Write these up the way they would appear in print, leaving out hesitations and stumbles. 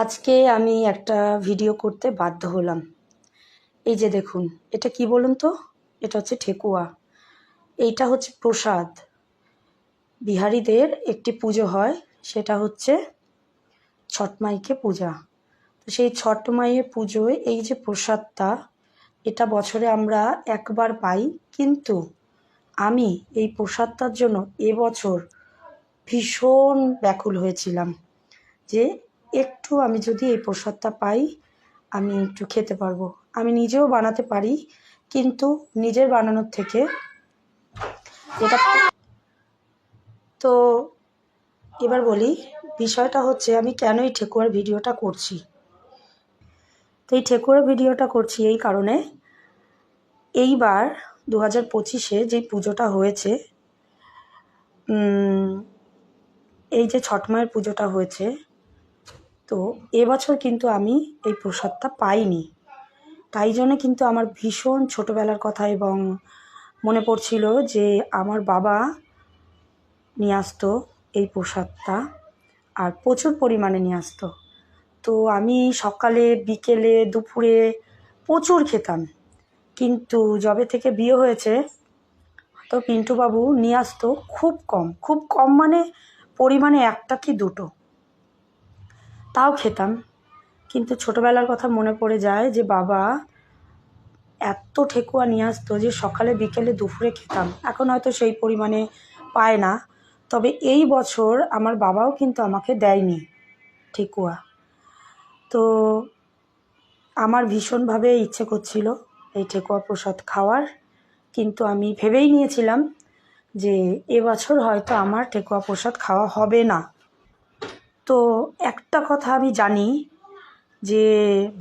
আজকে আমি একটা ভিডিও করতে বাধ্য হলাম। এই যে দেখুন, এটা কি বলুন তো? এটা হচ্ছে ঠেকুয়া। এইটা হচ্ছে প্রসাদ। বিহারিদের একটি পুজো হয়, সেটা হচ্ছে ছট মাইকে পূজা। তো সেই ছট মাইয়ের পুজোয় এই যে প্রসাদটা, এটা বছরে আমরা একবার পাই। কিন্তু আমি এই প্রসাদটার জন্য এবছর ভীষণ ব্যাকুল হয়েছিলাম যে একটু আমি যদি এই প্রসাদটা পাই, আমি একটু খেতে পারবো। আমি নিজেও বানাতে পারি, কিন্তু নিজের বানানোর থেকে যেটা তো এবার বলি, বিষয়টা হচ্ছে আমি কেন এই ঠেকুয়ার ভিডিওটা করছি। তো এই ঠেকুয়ার ভিডিওটা করছি এই কারণে, এইবার 2025-এ যে পুজোটা হয়েছে, এই যে ছট মায়ের পুজোটা হয়েছে, তো এবছর কিন্তু আমি এই প্রসাদটা পাইনি। তাই জন্য কিন্তু আমার ভীষণ ছোটোবেলার কথা, এবং মনে পড়ছিল যে আমার বাবা নিয়ে আসতো এই প্রসাদটা, আর প্রচুর পরিমাণে নিয়ে আসতো। তো আমি সকালে, বিকেলে, দুপুরে প্রচুর খেতাম। কিন্তু যবে থেকে বিয়ে হয়েছে, তো পিন্টুবাবু নিয়ে আসতো খুব কম, খুব কম মানে পরিমাণে একটা কি দুটো, তাও খেতাম। কিন্তু ছোটোবেলার কথা মনে পড়ে যায় যে বাবা এত ঠেকুয়া নিয়ে আসতো যে সকালে, বিকেলে, দুপুরে খেতাম। এখন হয়তো সেই পরিমাণে পায় না, তবে এই বছর আমার বাবাও কিন্তু আমাকে দেয়নি ঠেকুয়া। তো আমার ভীষণভাবে ইচ্ছে করছিল এই ঠেকুয়া প্রসাদ খাওয়ার, কিন্তু আমি ভেবেই নিয়েছিলাম যে এবছর হয়তো আমার ঠেকুয়া প্রসাদ খাওয়া হবে না। তো একটা কথা আমি জানি যে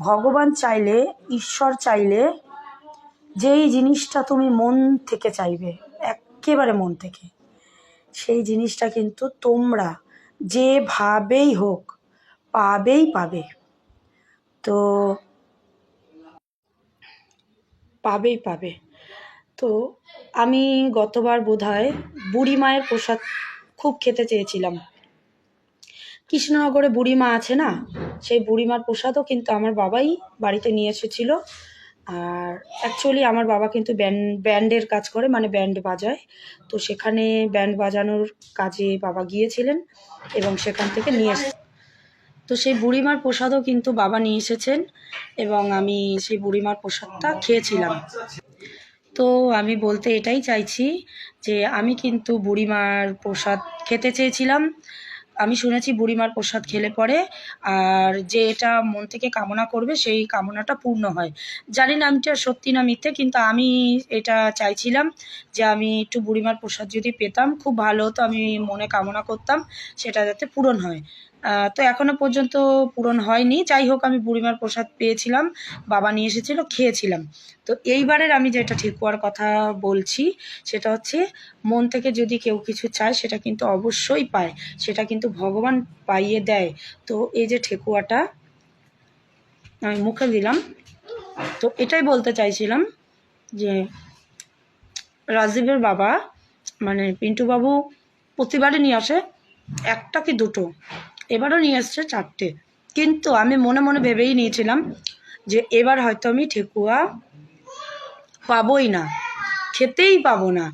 ভগবান চাইলে, ঈশ্বর চাইলে, যেই জিনিসটা তুমি মন থেকে চাইবে, একেবারে মন থেকে, সেই জিনিসটা কিন্তু তোমরা যেভাবেই হোক পাবেই পাবে। তো পাবে। তো আমি গতবার বোধহয় বুড়ি মায়ের প্রসাদ খুব খেতে চেয়েছিলাম। কৃষ্ণনগরে বুড়ি মা আছে না, সেই বুড়ি মার প্রসাদও কিন্তু আমার বাবাই বাড়িতে নিয়ে এসেছিল। আর অ্যাকচুয়ালি আমার বাবা কিন্তু ব্যান্ডের কাজ করে, মানে ব্যান্ড বাজায়। তো সেখানে ব্যান্ড বাজানোর কাজে বাবা গিয়েছিলেন এবং সেখান থেকে নিয়ে এসে, তো সেই বুড়িমার প্রসাদও কিন্তু বাবা নিয়ে এসেছেন, এবং আমি সেই বুড়িমার প্রসাদটা খেয়েছিলাম। তো আমি বলতে এটাই চাইছি যে আমি কিন্তু বুড়িমার প্রসাদ খেতে চেয়েছিলাম। আমি শুনেছি বুড়িমার প্রসাদ খেলে পরে আর যে এটা মন থেকে কামনা করবে সেই কামনাটা পূর্ণ হয়। জানি না এটা সত্যি না মিথ্যে, কিন্তু আমি এটা চাইছিলাম যে আমি একটু বুড়িমার প্রসাদ যদি পেতাম খুব ভালো হতো। আমি মনে কামনা করতাম সেটা যাতে পূরণ হয়। তো এখনো পর্যন্ত পূরণ হয়নি। যাই হোক, আমি বুড়িমার প্রসাদ পেয়েছিলাম, বাবা নিয়ে এসেছিল, খেয়েছিলাম। তো এইবারের আমি যেটা ঠেকুয়ার কথা বলছি, সেটা হচ্ছে মন থেকে যদি কেউ কিছু চায় সেটা কিন্তু অবশ্যই পায়, সেটা কিন্তু ভগবান পাইয়ে দেয়। তো এই যে ঠেকুয়াটা আমি মুখে দিলাম, তো এটাই বলতে চাইছিলাম যে রাজীবের বাবা মানে পিন্টুবাবু প্রতিবারই নিয়ে আসে একটা কি দুটো, এবারও নিয়ে আসছে 4টে। কিন্তু আমি মনে মনে ভেবেই নিয়েছিলাম যে এবার হয়তো আমি ঠেকুয়া পাবোই না, খেতেই পাবো না।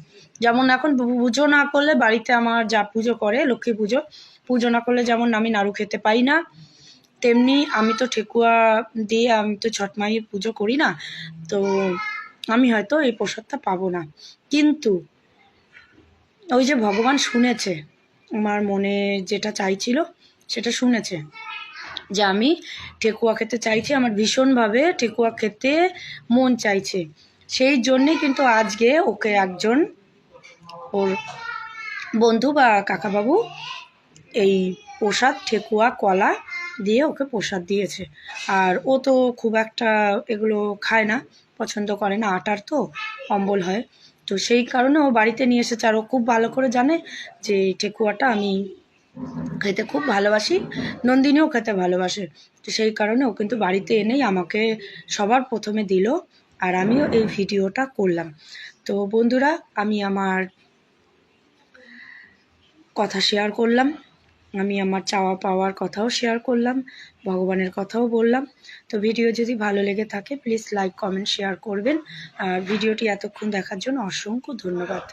যেমন এখন পুজো না করলে বাড়িতে আমার যা পুজো করে, লক্ষ্মী পুজো, পুজো না করলে যেমন আমি নাড়ু খেতে পাই না, তেমনি আমি তো ঠেকুয়া দিয়ে আমি তো ছট মাইয়ের পুজো করি না। তো আমি হয়তো এই প্রসাদটা পাবো না। কিন্তু ওই যে ভগবান শুনেছে, আমার মনে যেটা চাইছিল সেটা শুনেছে যে আমি ঠেকুয়া খেতে চাইছি, আমার ভীষণভাবে ঠেকুয়া খেতে মন চাইছে। সেই জন্যেই কিন্তু আজকে ওকে একজন ওর বন্ধু বা কাকাবাবু এই প্রসাদ, ঠেকুয়া, কলা দিয়ে ওকে প্রসাদ দিয়েছে। আর ও তো খুব একটা এগুলো খায় না, পছন্দ করে না, আটার তো অম্বল হয়। তো সেই কারণে ও বাড়িতে নিয়ে এসেছে, আর ও খুব ভালো করে জানে যে ঠেকুয়াটা আমি খেতে খুব ভালোবাসি, নন্দিনীও খেতে ভালোবাসে। তো সেই কারণে ও কিন্তু বাড়িতে এনেই আমাকে সবার প্রথমে দিল, আর আমিও এই ভিডিওটা করলাম। তো বন্ধুরা, আমি আমার কথা শেয়ার করলাম। আমি আমার চাওয়া পাওয়ার কথাও শেয়ার করলাম, ভগবানের কথাও বললাম। তো ভিডিও যদি ভালো লেগে থাকে প্লিজ লাইক কমেন্ট শেয়ার করবেন। আর ভিডিওটি এতক্ষণ দেখার জন্য অসংখ্য ধন্যবাদ।